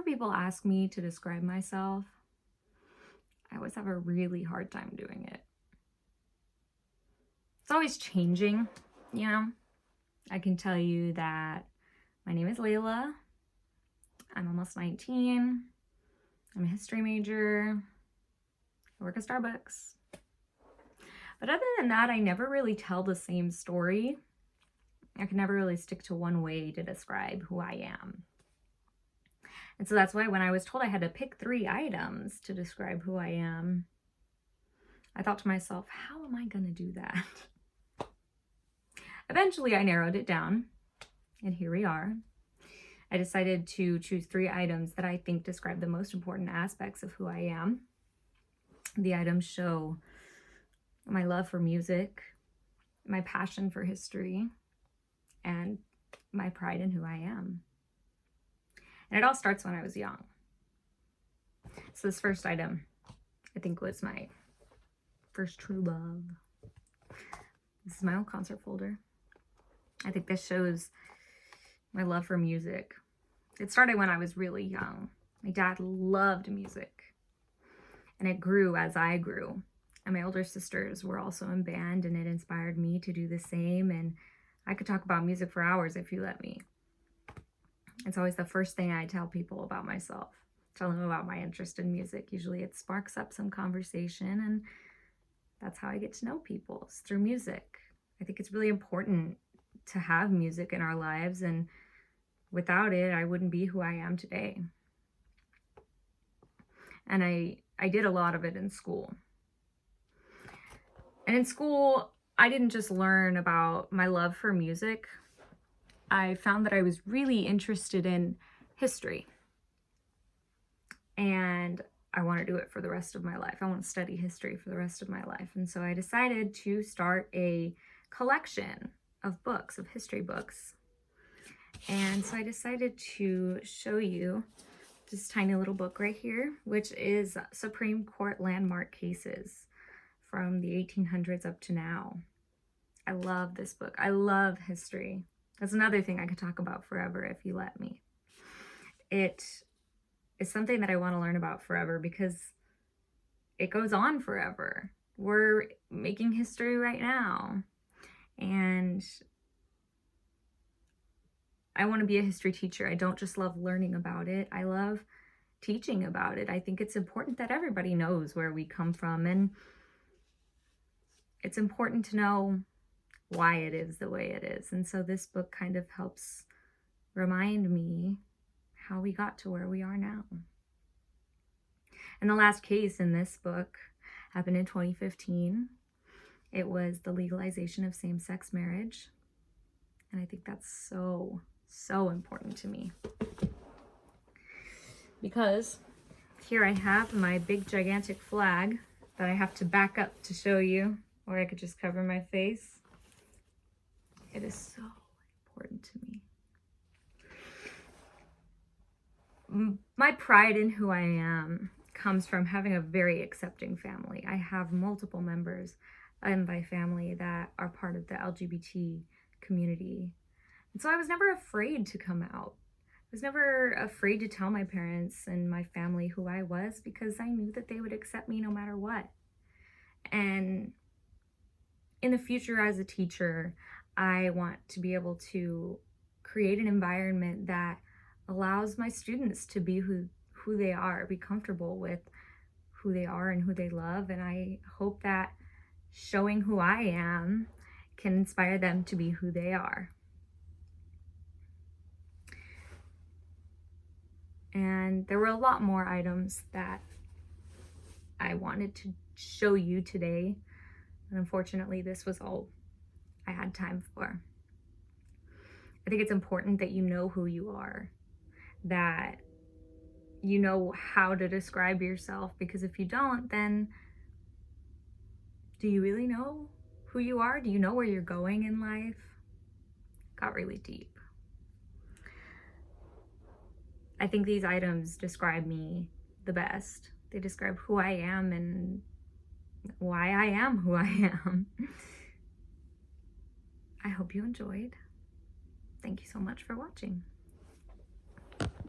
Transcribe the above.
people ask me to describe myself, I always have a really hard time doing it. It's always changing, you know? I can tell you that my name is Layla. I'm almost 19. I'm a history major. I work at Starbucks. But other than that, I never really tell the same story. I can never really stick to one way to describe who I am. And so that's why when I was told I had to pick 3 items to describe who I am, I thought to myself, how am I going to do that? Eventually, I narrowed it down, and here we are. I decided to choose 3 items that I think describe the most important aspects of who I am. The items show my love for music, my passion for history, and my pride in who I am. And it all starts when I was young. So this first item, I think, was my first true love. This is my old concert folder. I think this shows my love for music. It started when I was really young. My dad loved music, and it grew as I grew. And my older sisters were also in band, and it inspired me to do the same. And I could talk about music for hours if you let me. It's always the first thing I tell people about myself. Tell them about my interest in music. Usually it sparks up some conversation, and that's how I get to know people, is through music. I think it's really important to have music in our lives, and without it, I wouldn't be who I am today. And I did a lot of it in school. And in school, I didn't just learn about my love for music. I found that I was really interested in history. And I want to do it for the rest of my life. I want to study history for the rest of my life. And so I decided to start a collection of books, of history books. And so I decided to show you this tiny little book right here, which is Supreme Court Landmark Cases from the 1800s up to now. I love this book. I love history. That's another thing I could talk about forever if you let me. It is something that I want to learn about forever because it goes on forever. We're making history right now. And I want to be a history teacher. I don't just love learning about it. I love teaching about it. I think it's important that everybody knows where we come from, and it's important to know why it is the way it is. And so this book kind of helps remind me how we got to where we are now. And the last case in this book happened in 2015. It was the legalization of same-sex marriage. And I think that's so, so important to me. Because here I have my big gigantic flag that I have to back up to show you, or I could just cover my face. It is so important to me. My pride in who I am comes from having a very accepting family. I have multiple members in my family that are part of the LGBT community. And so I was never afraid to come out. I was never afraid to tell my parents and my family who I was because I knew that they would accept me no matter what. And in the future as a teacher, I want to be able to create an environment that allows my students to be who they are, be comfortable with who they are and who they love. And I hope that showing who I am can inspire them to be who they are. And there were a lot more items that I wanted to show you today. And unfortunately, this was all I had time for. I think it's important that you know who you are, that you know how to describe yourself, because if you don't, then do you really know who you are? Do you know where you're going in life? Got really deep. I think these items describe me the best. They describe who I am and why I am who I am. I hope you enjoyed. Thank you so much for watching.